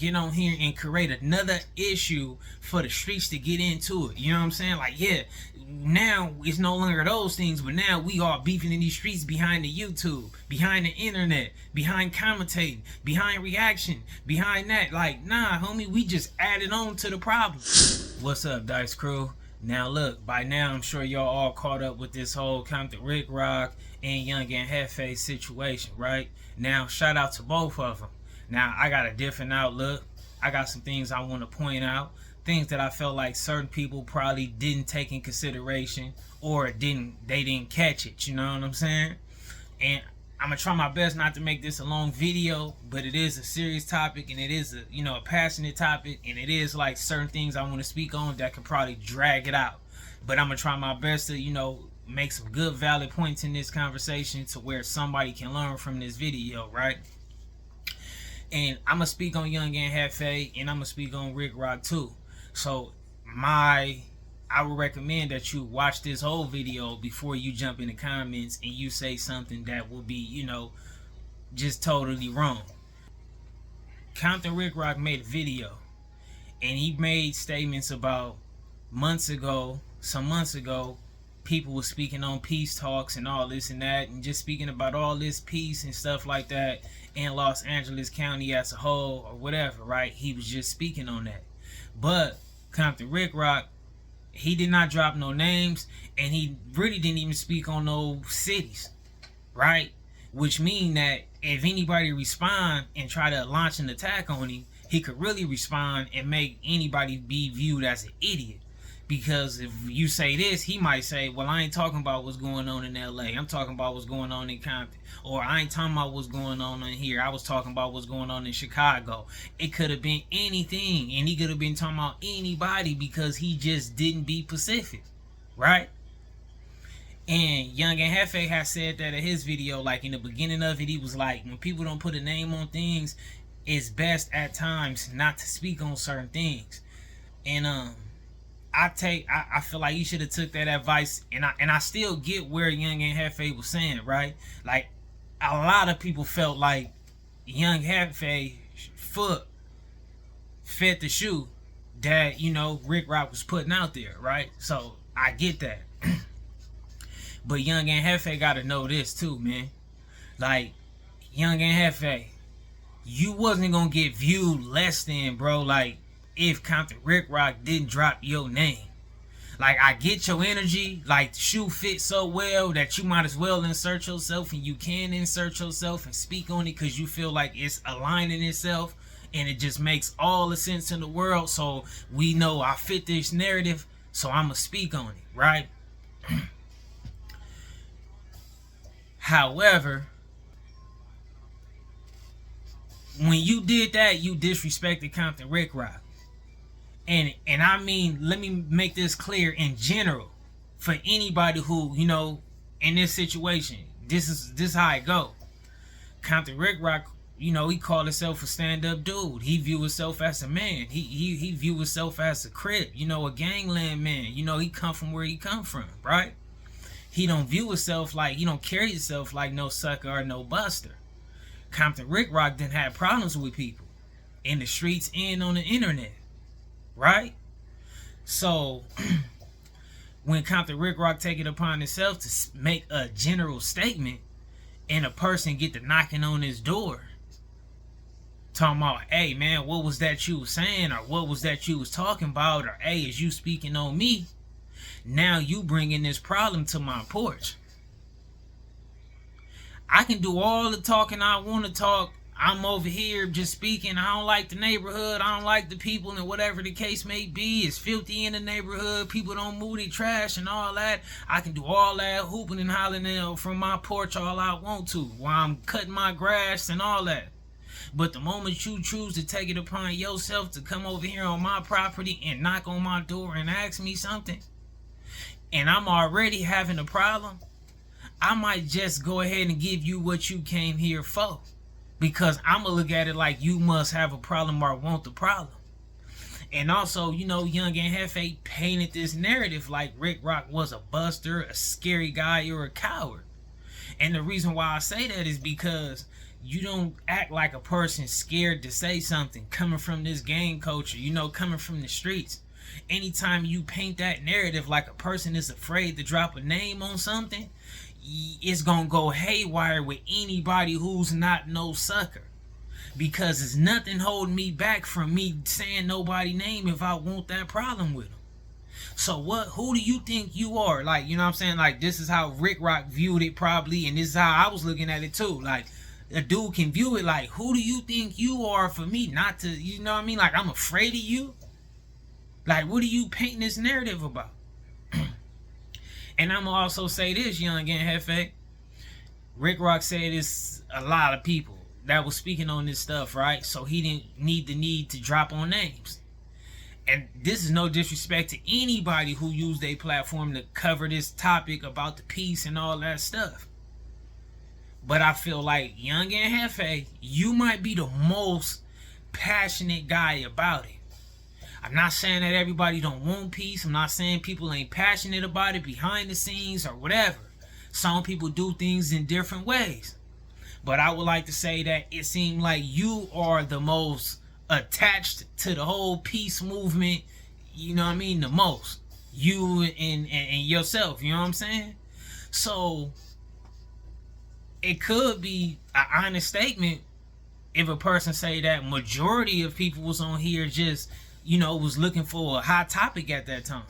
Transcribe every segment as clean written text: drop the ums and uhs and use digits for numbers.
get on here and create another issue for the streets to get into it. You know what I'm saying? Like, yeah, now it's no longer those things, but now we are beefing in these streets behind the YouTube, behind the internet, behind commentating, behind reaction, behind that. Like, nah, homie, we just added on to the problem. What's up, Dice Crew? Now look, by now I'm sure y'all all caught up with this whole Compton Ricc Roc and Young and Hefe situation, right? Now, shout out to both of them. Now, I got a different outlook. I got some things I want to point out. Things that I felt like certain people probably didn't take in consideration, or they didn't catch it, you know what I'm saying? And I'm gonna try my best not to make this a long video, but it is a serious topic, and it is a passionate topic, and it is like certain things I want to speak on that could probably drag it out. But I'm gonna try my best to make some good valid points in this conversation to where somebody can learn from this video, right? And I'm gonna speak on Young and Hefe, and I'm gonna speak on Ricc Roc too. So I would recommend that you watch this whole video before you jump in the comments and you say something that will be, just totally wrong. Compton Ricc Roc made a video, and he made statements about some months ago, people were speaking on peace talks and all this and that, and just speaking about all this peace and stuff like that in Los Angeles County as a whole, or whatever, right? He was just speaking on that. But Compton Ricc Roc, he did not drop no names, and he really didn't even speak on no cities, right? Which mean that if anybody respond and try to launch an attack on him, he could really respond and make anybody be viewed as an idiot. Because if you say this, he might say, well, I ain't talking about what's going on in LA. I'm talking about what's going on in Compton. Or I ain't talking about what's going on in here. I was talking about what's going on in Chicago. It could have been anything. And he could have been talking about anybody because he just didn't be Pacific. Right? And Young and Hefe has said that in his video, like in the beginning of it, he was like, when people don't put a name on things, it's best at times not to speak on certain things. And I feel like you should have took that advice, and I still get where Young and Hefe was saying, right? Like, a lot of people felt like Young Hefe foot fed the shoe that Ricc Roc was putting out there, right? So I get that. But Young and Hefe gotta know this too, man. Like, Young and Hefe, you wasn't gonna get viewed less than, bro, like, if Compton Ricc Roc didn't drop your name. Like, I get your energy, like the shoe fits so well that you might as well insert yourself, and you can insert yourself and speak on it because you feel like it's aligning itself, and it just makes all the sense in the world. So we know I fit this narrative, so I'm gonna speak on it, right? However, when you did that, you disrespected Compton Ricc Roc. And I mean, let me make this clear in general for anybody who, in this situation, this is how it go. Compton Ricc Roc, he called himself a stand-up dude. He view himself as a man. He view himself as a crip, a gangland man. He come from where he come from, right? He don't view himself like, he don't carry himself like no sucker or no buster. Compton Ricc Roc didn't have problems with people in the streets and on the internet. Right? So when Compton Ricc Roc take it upon himself to make a general statement, and a person get to knocking on his door talking about, hey man, what was that you was saying, or what was that you was talking about, or hey, is you speaking on me? Now you bringing this problem to my porch. I can do all the talking I want to talk. I'm over here just speaking. I don't like the neighborhood. I don't like the people, and whatever the case may be. It's filthy in the neighborhood. People don't move their trash and all that. I can do all that hooping and hollering from my porch all I want to while I'm cutting my grass and all that. But the moment you choose to take it upon yourself to come over here on my property and knock on my door and ask me something, and I'm already having a problem, I might just go ahead and give you what you came here for. Because I'm going to look at it like you must have a problem or want the problem. And also, Young and Hefe painted this narrative like Ricc Roc was a buster, a scary guy, or a coward. And the reason why I say that is because you don't act like a person scared to say something coming from this gang culture, coming from the streets. Anytime you paint that narrative like a person is afraid to drop a name on something, it's gonna go haywire with anybody who's not no sucker. Because there's nothing holding me back from me saying nobody's name if I want that problem with them. So who do you think you are? Like, you know what I'm saying? Like, this is how Ricc Roc viewed it probably, and this is how I was looking at it too. Like, a dude can view it like, who do you think you are for me not to, you know what I mean? Like, I'm afraid of you? Like, what are you painting this narrative about? And I'm gonna also say this, young and Hefe. Ricc Roc said it's a lot of people that was speaking on this stuff, right? So he didn't need to drop on names. And this is no disrespect to anybody who used their platform to cover this topic about the peace and all that stuff. But I feel like, young and Hefe, you might be the most passionate guy about it. I'm not saying that everybody don't want peace. I'm not saying people ain't passionate about it behind the scenes or whatever. Some people do things in different ways. But I would like to say that it seemed like you are the most attached to the whole peace movement, you know what I mean, the most. You and yourself, you know what I'm saying? So it could be an honest statement if a person say that majority of people was on here just, was looking for a hot topic at that time.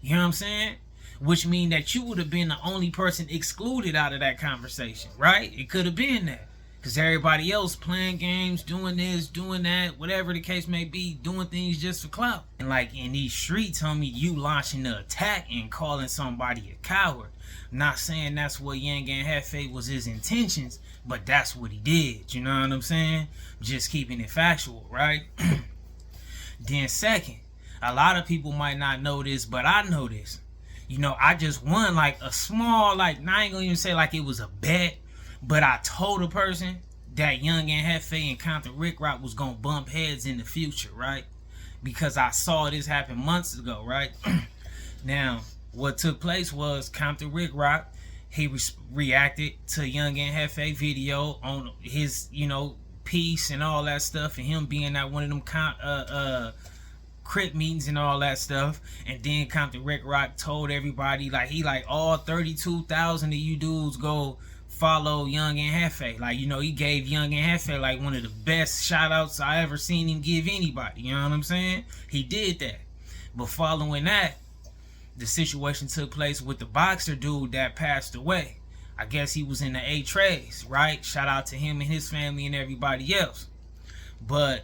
You know what I'm saying? Which mean that you would have been the only person excluded out of that conversation, right? It could have been that. Because everybody else playing games, doing this, doing that, whatever the case may be, doing things just for clout. And like in these streets, homie, you launching the attack and calling somebody a coward. I'm not saying that's what Yang and Hefe was his intentions, but that's what he did. You know what I'm saying? Just keeping it factual, right? Then second, a lot of people might not know this, but I know this. I just won like a small, like, I ain't gonna even say like it was a bet, but I told a person that Young and Hefe and Compton Ricc Roc was gonna bump heads in the future, right? Because I saw this happen months ago, right? Now, what took place was Compton Ricc Roc, he reacted to Young and Hefe video on his, peace and all that stuff, and him being at one of them Crip meetings and all that stuff. And then Compton Ricc Roc told everybody, like, all 32,000 of you dudes go follow Young and Hefe. Like, he gave Young and Hefe like one of the best shout outs I ever seen him give anybody. You know what I'm saying? He did that. But following that, the situation took place with the boxer dude that passed away. I guess he was in the A-Trays, right? Shout out to him and his family and everybody else. But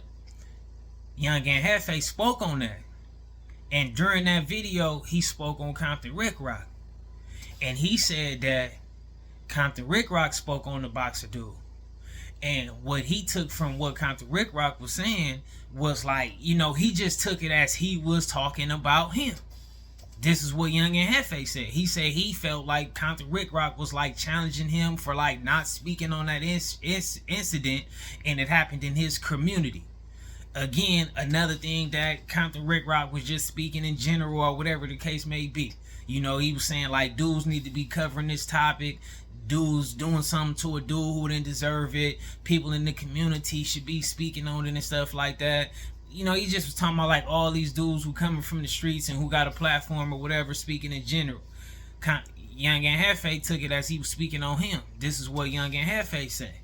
Young and Hefe spoke on that. And during that video, he spoke on Compton Ricc Roc. And he said that Compton Ricc Roc spoke on the boxer dude. And what he took from what Compton Ricc Roc was saying was like, he just took it as he was talking about him. This is what Young and Hefe said. He said he felt like Compton Ricc Roc was like challenging him for like not speaking on that incident, and it happened in his community. Again, another thing that Compton Ricc Roc was just speaking in general or whatever the case may be. He was saying like dudes need to be covering this topic. Dudes doing something to a dude who didn't deserve it. People in the community should be speaking on it and stuff like that. He just was talking about like all these dudes who coming from the streets and who got a platform or whatever, speaking in general. Young and Hefe took it as he was speaking on him. This is what Young and Hefe said.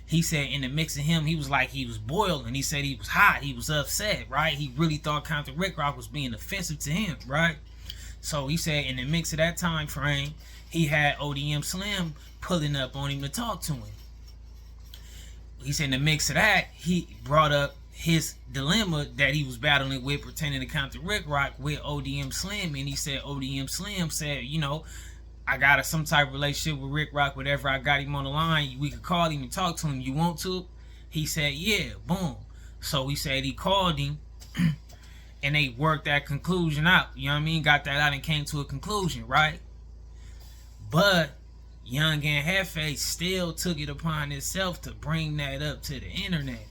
He said in the mix of him, he was like, he was boiling. He said he was hot. He was upset, right? He really thought Compton Ricc Roc was being offensive to him, right? So he said in the mix of that time frame, he had ODM Slim pulling up on him to talk to him. He said in the mix of that, he brought up his dilemma that he was battling with pertaining to Compton Ricc Roc with ODM Slim. And he said ODM Slim said, I got some type of relationship with Ricc Roc, whatever. I got him on the line. We could call him and talk to him. You want to? He said, yeah, boom. So he said he called him and they worked that conclusion out. You know what I mean? Got that out and came to a conclusion, right? But Young and Hefe still took it upon himself to bring that up to the internet.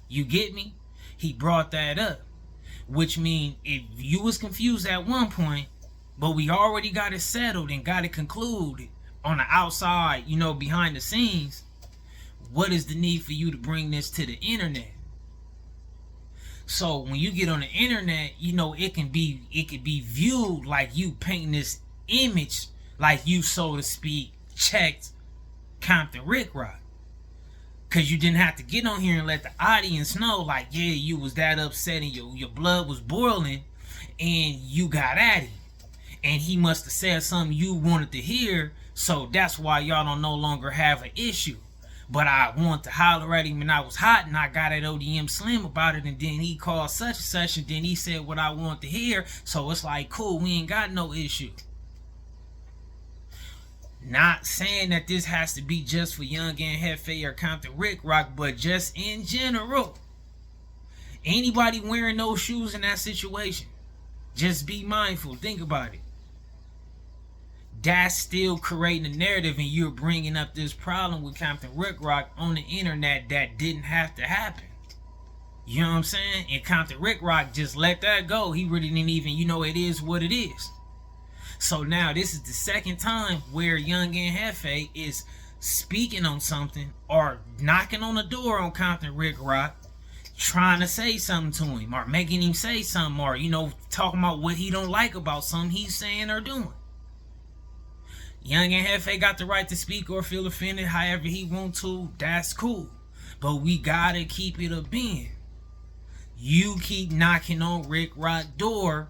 You get me? He brought that up. Which means if you was confused at one point, but we already got it settled and got it concluded on the outside, behind the scenes, what is the need for you to bring this to the internet? So when you get on the internet, you know, it can be viewed like you painting this image, like you, so to speak, checked Compton Ricc Roc. Cause you didn't have to get on here and let the audience know, like, yeah, you was that upset and your blood was boiling and you got at him. And he must have said something you wanted to hear, so that's why y'all don't no longer have an issue. But I wanted to holler at him and I was hot and I got at ODM Slim about it, and then he called such and such and then he said what I want to hear. So it's like, cool, we ain't got no issue. Not saying that this has to be just for Young and Hefe or Compton Ricc Roc, but just in general. Anybody wearing those shoes in that situation, just be mindful. Think about it. That's still creating a narrative, and you're bringing up this problem with Compton Ricc Roc on the internet that didn't have to happen. You know what I'm saying? And Compton Ricc Roc just let that go. He really didn't even, you know, it is what it is. So now this is the second time where Young and Hefe is speaking on something or knocking on the door on Compton Ricc Roc, trying to say something to him or making him say something, or, you know, talking about what he don't like about something he's saying or doing. Young and Hefe got the right to speak or feel offended however he want to. That's cool. But we gotta keep it a being. You keep knocking on Ricc Roc door.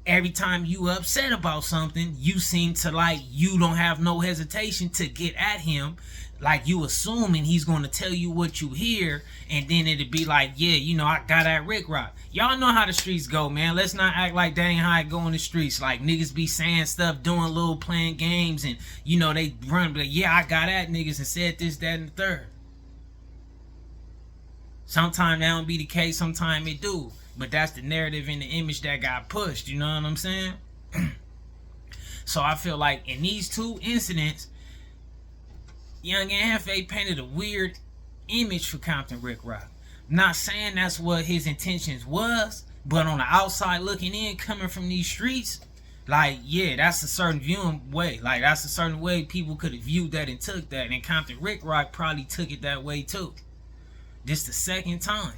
Every time you upset about something, you seem to, like, you don't have no hesitation to get at him. Like, you assuming he's going to tell you what you hear, and then it'd be like, yeah, you know, I got at Ricc Roc. Y'all know how the streets go, man. Let's not act like that ain't how it go in the streets. Like, niggas be saying stuff, doing little playing games, and, you know, they run, like, yeah, I got at niggas and said this, that, and the third. Sometimes that don't be the case, sometimes it do. But that's the narrative and the image that got pushed, you know what I'm saying? So I feel like in these two incidents, Young and Hefe painted a weird image for Compton Ricc Roc. Not saying that's what his intentions was, but on the outside looking in, coming from these streets, like, yeah, that's a certain viewing way. Like, that's a certain way people could have viewed that and took that. And Compton Ricc Roc probably took it that way too. This the second time.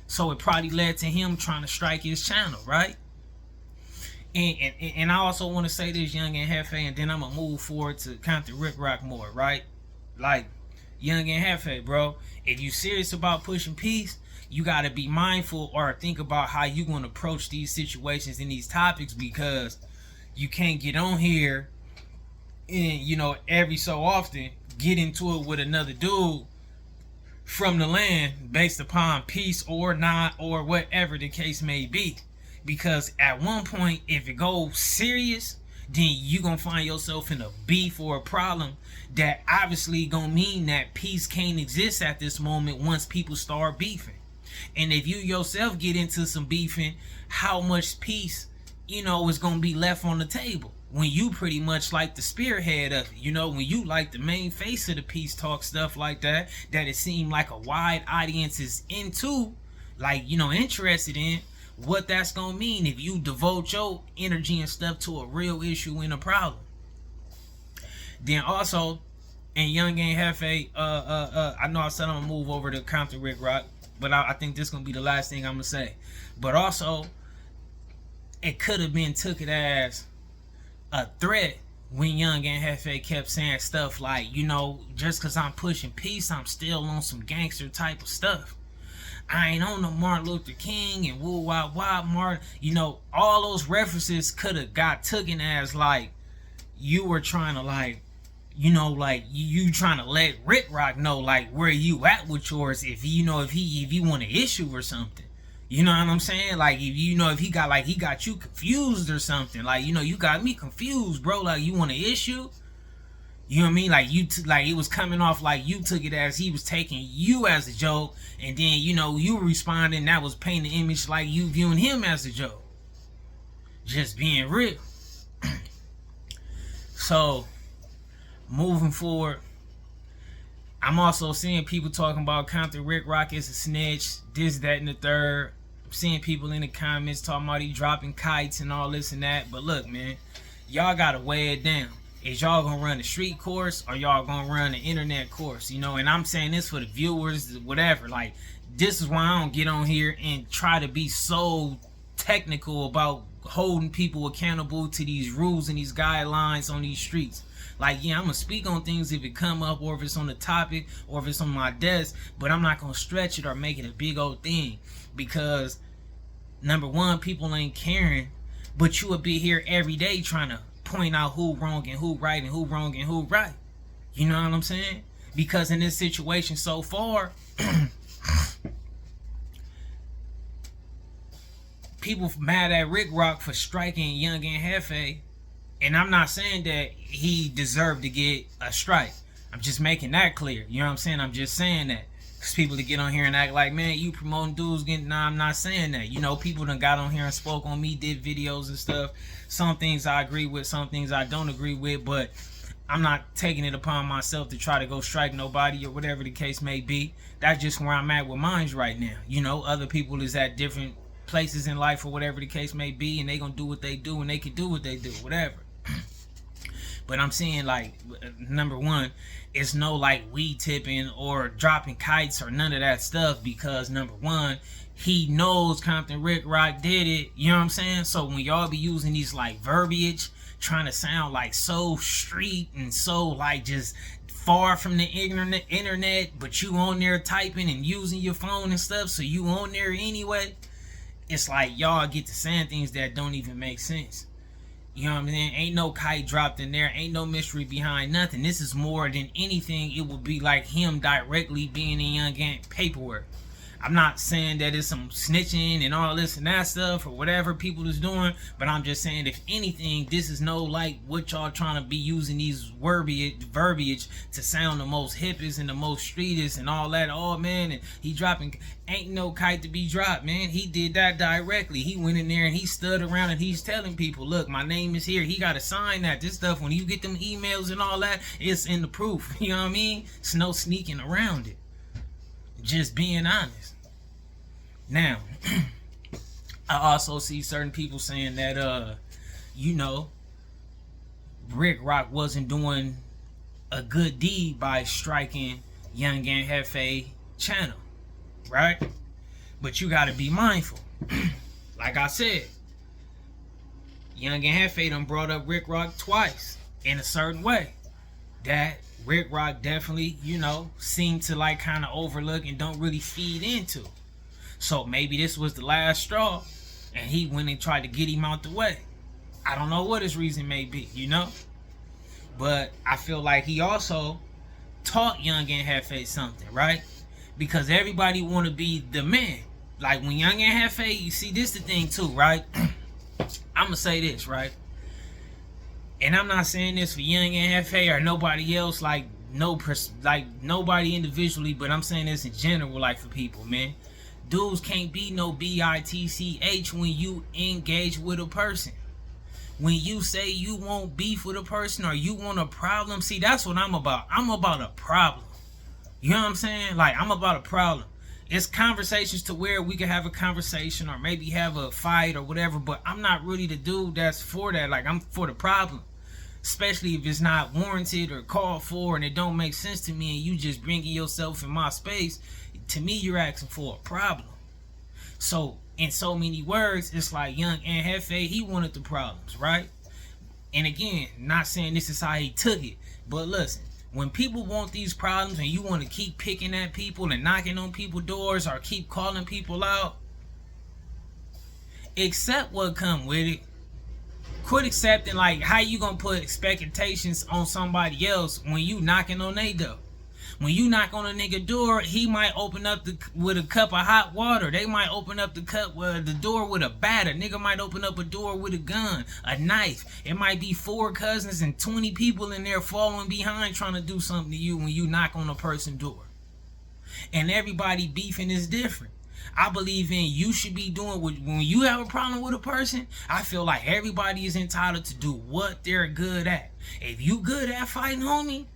So it probably led to him trying to strike his channel, right? And I also want to say this, Young and Hefe, and then I'm going to move forward to Compton Ricc Roc more, right? Like, Young and Hefe, bro, if you serious about pushing peace, you got to be mindful or think about how you going to approach these situations and these topics, because you can't get on here and, you know, every so often get into it with another dude from the land based upon peace or not, or whatever the case may be. Because at one point, if it goes serious, then you gonna find yourself in a beef or a problem that obviously gonna mean that peace can't exist at this moment once people start beefing. And if you yourself get into some beefing, how much peace, you know, is gonna be left on the table when you pretty much like the spearhead of it, you know, when you like the main face of the peace talk, stuff like that, that it seemed like a wide audience is into, like, you know, interested in. What that's gonna mean if you devote your energy and stuff to a real issue and a problem. Then also, in Young and Hefe, I know I said I'm gonna move over to Compton Ricc Roc, but I think this gonna be the last thing I'm gonna say. But also, it could have been took it as a threat when Young and Hefe kept saying stuff like, you know, just cause I'm pushing peace, I'm still on some gangster type of stuff. I ain't on no Martin Luther King and woo wah wah Martin. You know, all those references could have got taken as like you were trying to, like, you know, like you trying to let Ricc Roc know like where you at with yours, if you know, if he want an issue or something. You know what I'm saying? Like, if you know, if he got you confused or something. Like, you know, you got me confused, bro. Like, you want an issue? You know what I mean? Like, like it was coming off like you took it as he was taking you as a joke, and then, you know, you were responding, that was painting the image like you viewing him as a joke. Just being real. So, moving forward, I'm also seeing people talking about Compton Ricc Roc as a snitch, this, that, and the third. I'm seeing people in the comments talking about he dropping kites and all this and that. But look, man, y'all gotta weigh it down. Is y'all gonna run the street course or y'all gonna run the internet course? You know, and I'm saying this for the viewers, whatever. Like, this is why I don't get on here and try to be so technical about holding people accountable to these rules and these guidelines on these streets. Like, yeah, I'm gonna speak on things if it come up, or if it's on the topic, or if it's on my desk, but I'm not gonna stretch it or make it a big old thing, because number one, people ain't caring, but you would be here every day trying to point out who wrong and who right and who wrong and who right. You know what I'm saying? Because in this situation so far, people mad at Ricc Roc for striking Young and Hefe, and I'm not saying that he deserved to get a strike. I'm just making that clear. You know what I'm saying? I'm just saying that. Because people to get on here and act like, man, you promoting dudes getting... Nah, I'm not saying that. You know, people done got on here and spoke on me, did videos and stuff. Some things I agree with, some things I don't agree with, but I'm not taking it upon myself to try to go strike nobody or whatever the case may be. That's just where I'm at with mine right now. You know, other people is at different places in life or whatever the case may be, and they gonna do what they do, and they can do what they do, whatever. But I'm saying, like, number one, it's no like weed tipping or dropping kites or none of that stuff, because number one, he knows Compton Ricc Roc did it. You know what I'm saying? So when y'all be using these like verbiage, trying to sound like so street and so like just far from the internet, but you on there typing and using your phone and stuff, so you on there anyway. It's like y'all get to saying things that don't even make sense. You know what I'm saying? Ain't no kite dropped in there. Ain't no mystery behind nothing. This is more than anything. It would be like him directly being in Young Gang paperwork. I'm not saying that it's some snitching and all this and that stuff or whatever people is doing, but I'm just saying, if anything, this is no like what y'all trying to be using these verbiage to sound the most hippest and the most streetest and all that. Oh man, and he dropping, ain't no kite to be dropped, man. He did that directly. He went in there and he stood around and he's telling people, look, my name is here. He got to sign that. This stuff, when you get them emails and all that, it's in the proof. You know what I mean? It's no sneaking around it. Just being honest. Now, I also see certain people saying that, you know, Ricc Roc wasn't doing a good deed by striking Young and Hefe channel, right? But you got to be mindful. Like I said, Young and Hefe done brought up Ricc Roc twice in a certain way that Ricc Roc definitely, you know, seemed to like kind of overlook and don't really feed into. So maybe this was the last straw and he went and tried to get him out the way. I don't know what his reason may be, you know? But I feel like he also taught Young and Hefe something, right? Because everybody want to be the man. Like when Young and Hefe, you see, this the thing too, right? I'm going to say this, right? And I'm not saying this for Young and Hefe or nobody else, like nobody individually, but I'm saying this in general, like for people, man. Dudes can't be no bitch when you engage with a person. When you say you want beef with a person or you want a problem, see, that's what I'm about. I'm about a problem. You know what I'm saying? Like, I'm about a problem. It's conversations to where we can have a conversation or maybe have a fight or whatever, but I'm not really the dude that's for that. Like, I'm for the problem. Especially if it's not warranted or called for and it don't make sense to me and you just bringing yourself in my space. To me, you're asking for a problem. So, in so many words, it's like Young and Hefe, he wanted the problems, right? And again, not saying this is how he took it, but listen, when people want these problems and you want to keep picking at people and knocking on people's doors or keep calling people out, accept what come with it. Quit accepting, like, how you gonna put expectations on somebody else when you knocking on their door? When you knock on a nigga door, he might open up with a cup of hot water. They might open up the door with a bat. A nigga might open up a door with a gun, a knife. It might be 4 cousins and 20 people in there following behind trying to do something to you when you knock on a person's door. And everybody beefing is different. I believe in you should be doing when you have a problem with a person. I feel like everybody is entitled to do what they're good at. If you good at fighting, homie,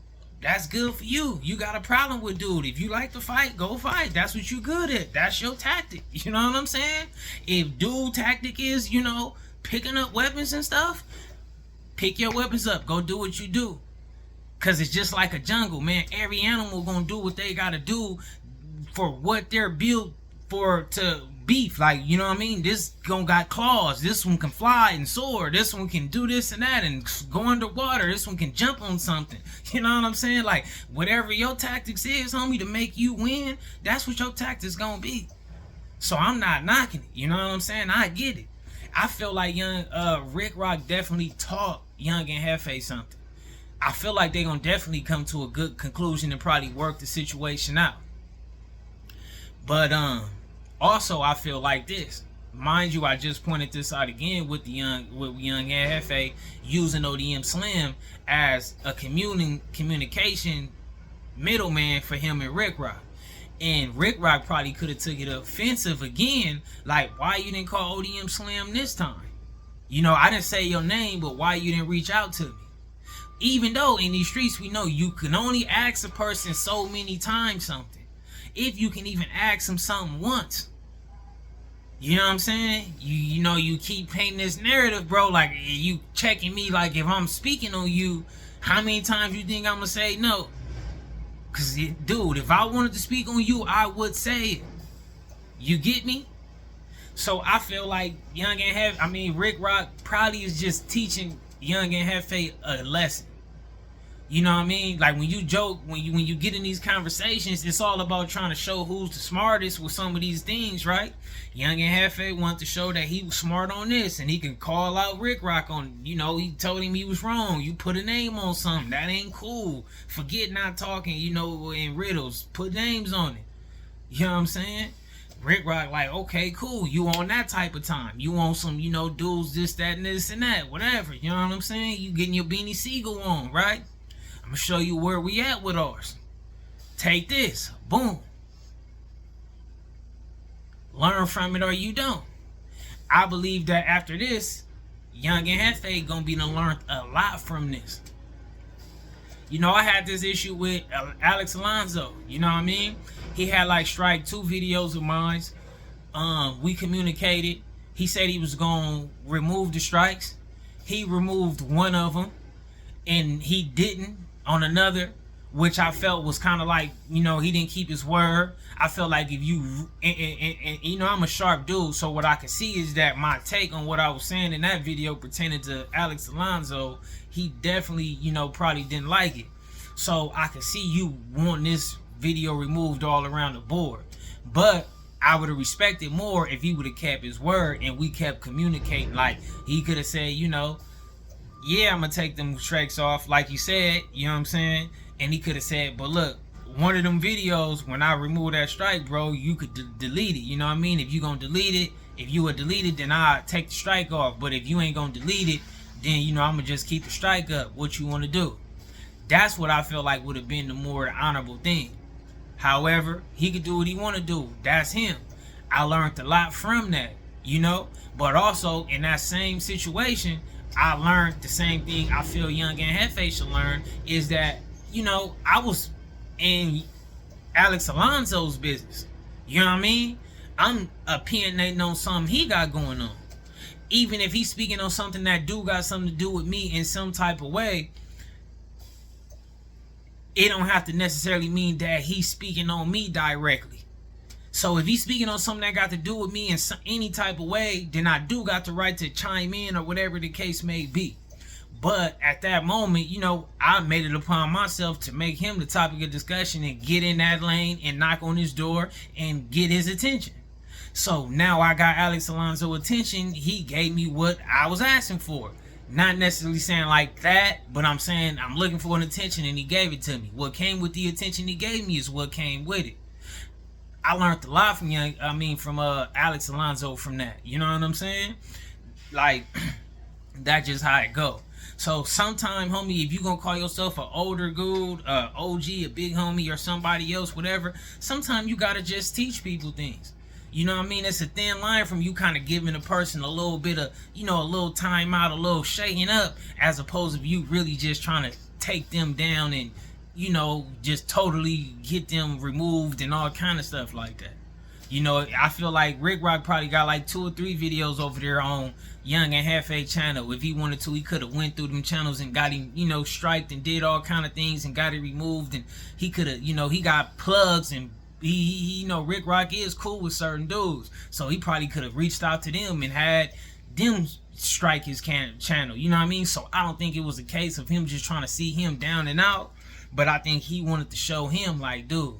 that's good for you. You got a problem with dude. If you like to fight, go fight. That's what you good at. That's your tactic. You know what I'm saying? If dude tactic is, you know, picking up weapons and stuff, Pick your weapons up. Go do what you do. Cause it's just like a jungle, man. Every animal gonna do what they gotta do for what they're built for to beef. Like, you know what I mean? This one got claws. This one can fly and soar. This one can do this and that and go underwater. This one can jump on something. You know what I'm saying? Like, whatever your tactics is, homie, to make you win, that's what your tactics gonna be. So I'm not knocking it. You know what I'm saying? I get it. I feel like young Ricc Roc definitely taught Young and Hefe something. I feel like they're gonna definitely come to a good conclusion and probably work the situation out. But also I feel like this. Mind you, I just pointed this out again with Young and Hefe using ODM Slim as a communication middleman for him and Ricc Roc. And Ricc Roc probably could have took it offensive again, like, why you didn't call ODM Slim this time? You know, I didn't say your name, but why you didn't reach out to me? Even though in these streets we know you can only ask a person so many times something. If you can even ask them something once. You know what I'm saying? You know, you keep painting this narrative, bro, like you checking me like if I'm speaking on you, how many times you think I'm gonna say no? Cause dude, if I wanted to speak on you, I would say it. You get me? So I feel like Ricc Roc probably is just teaching Young and Hefe a lesson. You know what I mean? Like when you joke, when you get in these conversations, it's all about trying to show who's the smartest with some of these things, right? Young and Hefe wanted to show that he was smart on this and he can call out Ricc Roc on, you know, he told him he was wrong. You put a name on something, that ain't cool. Forget not talking, you know, in riddles. Put names on it. You know what I'm saying? Ricc Roc like, okay, cool. You on that type of time. You on some, you know, dudes, this, that, and this and that. Whatever. You know what I'm saying? You getting your Beanie Siegel on, right? I'm going to show you where we at with ours. Take this. Boom. Learn from it or you don't. I believe that after this, Young and Hefe going to be to learn a lot from this. You know, I had this issue with Alex Alonso. You know what I mean? He had like strike 2 videos of mine. We communicated. He said he was going to remove the strikes. He removed one of them. And he didn't on another, which I felt was kind of like, you know, he didn't keep his word. I felt like if you, and you know, I'm a sharp dude, so what I can see is that my take on what I was saying in that video pertaining to Alex Alonso, he definitely, you know, probably didn't like it. So I can see you want this video removed all around the board. But I would have respected more if he would have kept his word and we kept communicating. Like, he could have said, you know, yeah, I'm going to take them strikes off, like you said, you know what I'm saying? And he could have said, but look, one of them videos, when I remove that strike, bro, you could delete it, you know what I mean? If you going to delete it, if you would delete it, then I'll take the strike off. But if you ain't going to delete it, then, you know, I'm going to just keep the strike up. What you want to do? That's what I feel like would have been the more honorable thing. However, he could do what he want to do. That's him. I learned a lot from that, you know? But also, in that same situation, I learned the same thing I feel Young and Hefe should learn, is that, you know, I was in Alex Alonso's business. You know what I mean? I'm opinionating on something he got going on. Even if he's speaking on something that do got something to do with me in some type of way, it don't have to necessarily mean that he's speaking on me directly. So if he's speaking on something that got to do with me in any type of way, then I do got the right to chime in or whatever the case may be. But at that moment, you know, I made it upon myself to make him the topic of discussion and get in that lane and knock on his door and get his attention. So now I got Alex Alonso attention. He gave me what I was asking for. Not necessarily saying like that, but I'm saying I'm looking for an attention and he gave it to me. What came with the attention he gave me is what came with it. I learned a lot from Alex Alonso from that. You know what I'm saying? Like, that's just how it go. So sometime, homie, if you gonna call yourself an older dude, OG, a big homie, or somebody else, whatever, sometime you gotta just teach people things. You know what I mean? It's a thin line from you kind of giving a person a little bit of, you know, a little time out, a little shaking up, as opposed to you really just trying to take them down and, you know, just totally get them removed and all kind of stuff like that. You know, I feel like Ricc Roc probably got like 2 or 3 videos over there on Young and Hefe channel. If he wanted to, he could have went through them channels and got him, you know, striked and did all kind of things and got it removed. And he could have, you know, he got plugs and he you know, Ricc Roc is cool with certain dudes, so he probably could have reached out to them and had them strike his channel. You know what I mean? So I don't think it was a case of him just trying to see him down and out, but I think he wanted to show him like, dude,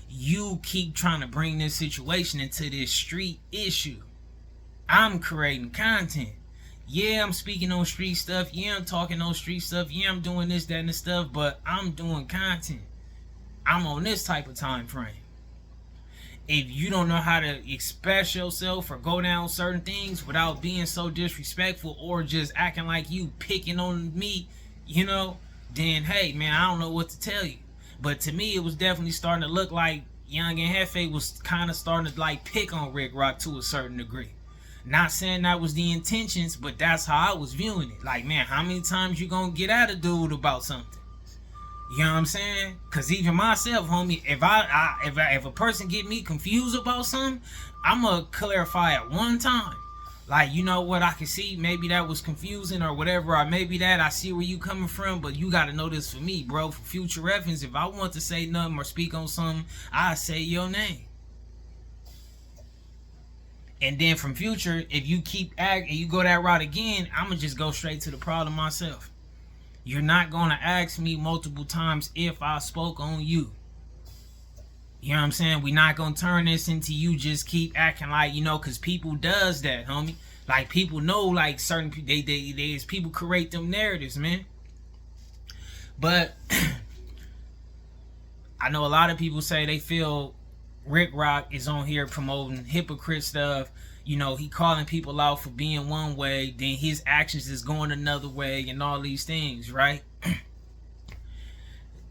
you keep trying to bring this situation into this street issue. I'm creating content. Yeah, I'm speaking on street stuff. Yeah, I'm talking on street stuff. Yeah, I'm doing this, that, and this stuff, but I'm doing content. I'm on this type of time frame. If you don't know how to express yourself or go down certain things without being so disrespectful or just acting like you picking on me, you know, then hey man, I don't know what to tell you. But to me, it was definitely starting to look like Young and Hefe was kind of starting to like pick on Ricc Roc to a certain degree. Not saying that was the intentions, but that's how I was viewing it. Like, man, how many times you gonna get at a dude about something? You know what I'm saying? Cause even myself, homie, if a person get me confused about something, I'ma clarify it one time. Like, you know what, I can see maybe that was confusing or whatever, or maybe that I see where you coming from, but you gotta know this for me, bro. For future reference, if I want to say nothing or speak on something, I say your name. And then from future, if you keep acting, you go that route again, I'ma just go straight to the problem myself. You're not gonna ask me multiple times if I spoke on you. You know what I'm saying? We're not gonna turn this into you just keep acting like, you know, cause people does that, homie. Like, people know, like, certain people create them narratives, man. But I know a lot of people say they feel Ricc Roc is on here promoting hypocrite stuff. You know, he calling people out for being one way, then his actions is going another way and all these things, right?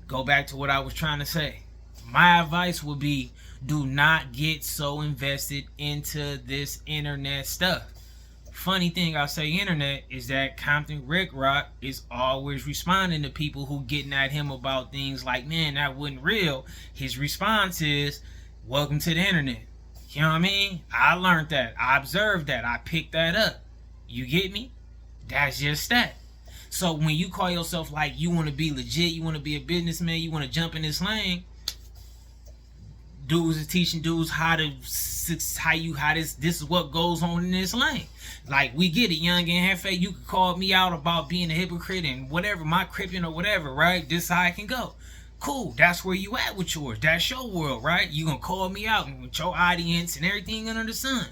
Go back to what I was trying to say. My advice would be, do not get so invested into this internet stuff. Funny thing I say internet is that Compton Ricc Roc is always responding to people who getting at him about things like, man, that wasn't real. His response is, welcome to the internet. You know what I mean? I learned that. I observed that. I picked that up. You get me? That's just that. So when you call yourself like you want to be legit, you want to be a businessman, you want to jump in this lane, dudes is teaching dudes how this is what goes on in this lane. Like, we get it, Young and Hefe. You could call me out about being a hypocrite and whatever, my cripping or whatever, right? This is how I can go. Cool, that's where you at with yours. That's your world, right? You gonna call me out with your audience and everything under the sun.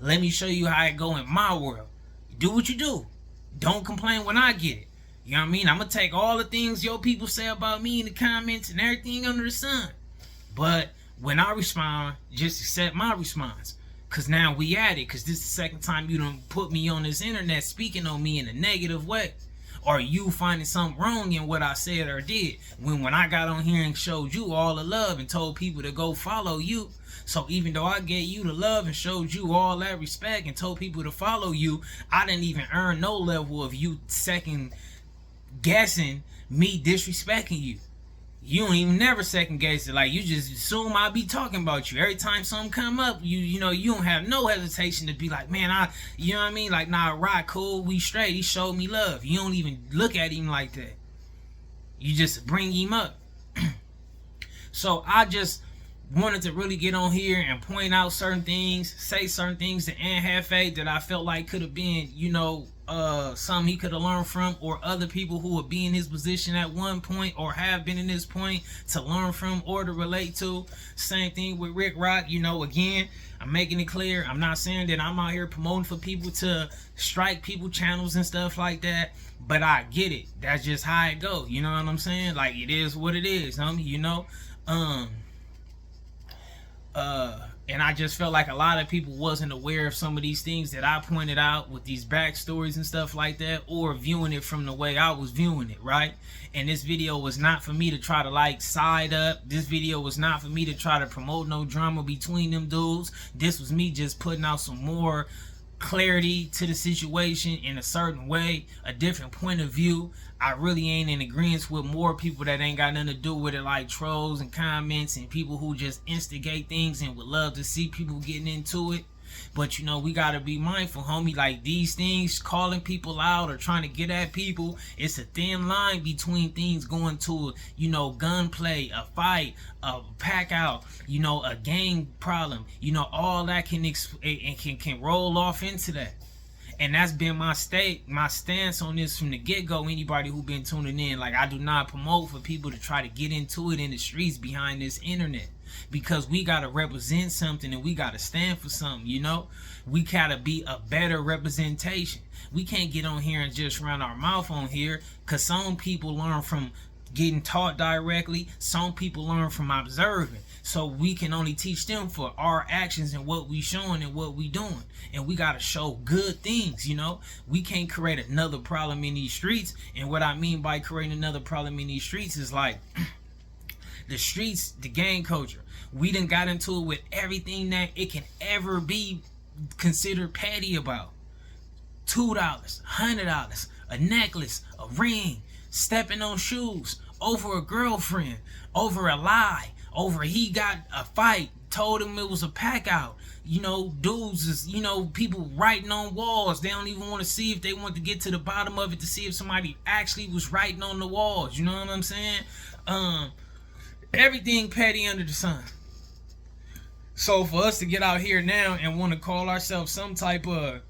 Let me show you how it go in my world. Do what you do. Don't complain when I get it. You know what I mean? I'm gonna take all the things your people say about me in the comments and everything under the sun. But when I respond, just accept my response. Cause now we at it. Cause this is the second time you done put me on this internet speaking on me in a negative way. Or you finding something wrong in what I said or did. When I got on here and showed you all the love and told people to go follow you. So even though I gave you the love and showed you all that respect and told people to follow you, I didn't even earn no level of you second guessing me disrespecting you. You don't even never second guess it. Like, you just assume I'll be talking about you. Every time something come up, you know, you don't have no hesitation to be like, man, you know what I mean? Like, nah, Roc, cool, we straight. He showed me love. You don't even look at him like that. You just bring him up. So I just wanted to really get on here and point out certain things, say certain things to Hefe that I felt like could have been, you know, something he could have learned from, or other people who would be in his position at one point or have been in this point to learn from or to relate to. Same thing with Ricc Roc. You know, again, I'm making it clear, I'm not saying that I'm out here promoting for people to strike people channels and stuff like that, but I get it. That's just how it goes. You know what I'm saying? Like, it is what it is, homie, you know. And I just felt like a lot of people wasn't aware of some of these things that I pointed out with these backstories and stuff like that, or viewing it from the way I was viewing it, right? And this video was not for me to try to like side up. This video was not for me to try to promote no drama between them dudes. This was me just putting out some more clarity to the situation in a certain way, a different point of view. I really ain't in agreement with more people that ain't got nothing to do with it, like trolls and comments and people who just instigate things and would love to see people getting into it. But you know, we gotta be mindful, homie. Like, these things, calling people out or trying to get at people, it's a thin line between things going to, you know, gunplay, a fight, a pack out, you know, a gang problem. You know, all that can roll off into that. And that's been my stance on this from the get-go. Anybody who been tuning in, like, I do not promote for people to try to get into it in the streets behind this internet, because we gotta represent something and we gotta stand for something. You know, we gotta be a better representation. We can't get on here and just run our mouth on here, because some people learn from getting taught directly, some people learn from observing. So we can only teach them for our actions and what we showing and what we doing. And we gotta show good things, you know. We can't create another problem in these streets. And what I mean by creating another problem in these streets is like the streets, the gang culture. We done got into it with everything that it can ever be considered petty about. $2, $100, a necklace, a ring, stepping on shoes, over a girlfriend, over a lie, over he got a fight, told him it was a pack out. You know, dudes is, you know, people writing on walls. They don't even want to see if they want to get to the bottom of it to see if somebody actually was writing on the walls. You know what I'm saying? Everything petty under the sun. So for us to get out here now and want to call ourselves some type of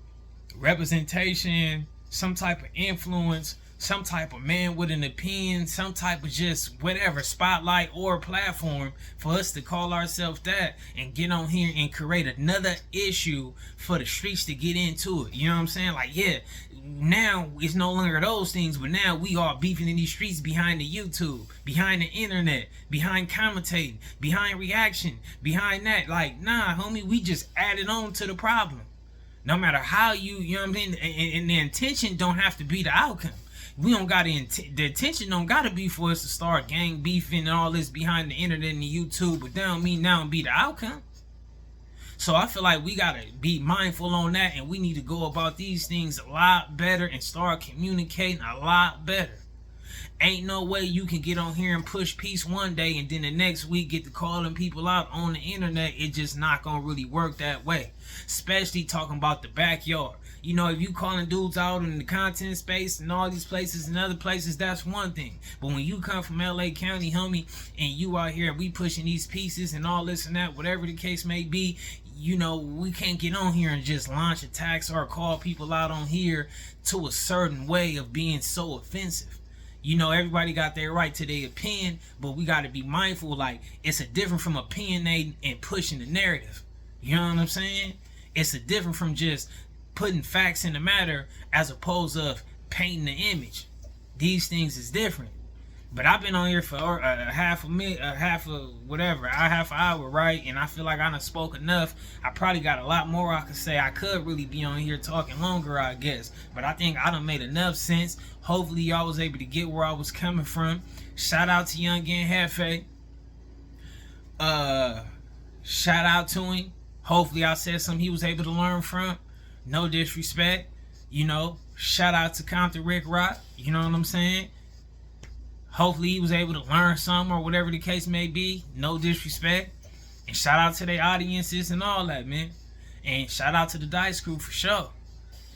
representation, some type of influence, some type of man with an opinion, some type of just whatever spotlight or platform, for us to call ourselves that and get on here and create another issue for the streets to get into it. You know what I'm saying? Like, yeah, now it's no longer those things, but now we are beefing in these streets behind the YouTube, behind the internet, behind commentating, behind reaction, behind that. Like, nah, homie, we just added on to the problem. No matter how you know what I'm saying? And the intention don't have to be the outcome. We don't got the attention don't gotta be for us to start gang beefing and all this behind the internet and the YouTube, but that don't mean now and be the outcome. So I feel like we gotta be mindful on that, and we need to go about these things a lot better and start communicating a lot better. Ain't no way you can get on here and push peace one day and then the next week get to calling people out on the internet. It just not gonna really work that way. Especially talking about the backyard. You know, if you calling dudes out in the content space and all these places and other places, that's one thing. But when you come from LA County, homie, and you out here and we pushing these pieces and all this and that, whatever the case may be, you know, we can't get on here and just launch attacks or call people out on here to a certain way of being so offensive. You know, everybody got their right to their opinion, but we got to be mindful, like, it's a different from opinionating and pushing the narrative. You know what I'm saying? It's a different from just putting facts in the matter as opposed to painting the image. These things is different. But I've been on here for a half an hour, right? And I feel like I done spoke enough. I probably got a lot more I could say. I could really be on here talking longer, I guess. But I think I done made enough sense. Hopefully y'all was able to get where I was coming from. Shout out to Young and Hefe. Shout out to him. Hopefully I said something he was able to learn from. No disrespect. You know, shout out to Compton Ricc Roc. You know what I'm saying? Hopefully he was able to learn something or whatever the case may be. No disrespect. And shout out to their audiences and all that, man. And shout out to the Dice Crew for sure.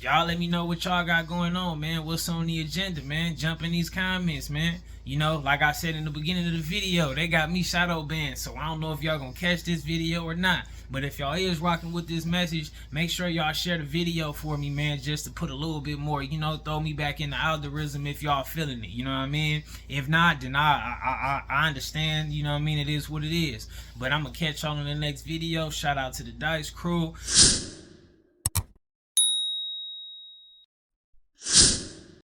Y'all let me know what y'all got going on, man. What's on the agenda, man? Jump in these comments, man. You know, like I said in the beginning of the video, they got me shadow banned. So I don't know if y'all gonna catch this video or not. But if y'all is rocking with this message, make sure y'all share the video for me, man, just to put a little bit more, you know, throw me back in the algorithm if y'all feeling it, you know what I mean? If not, then I understand, you know what I mean? It is what it is. But I'm going to catch y'all in the next video. Shout out to the Dice Crew.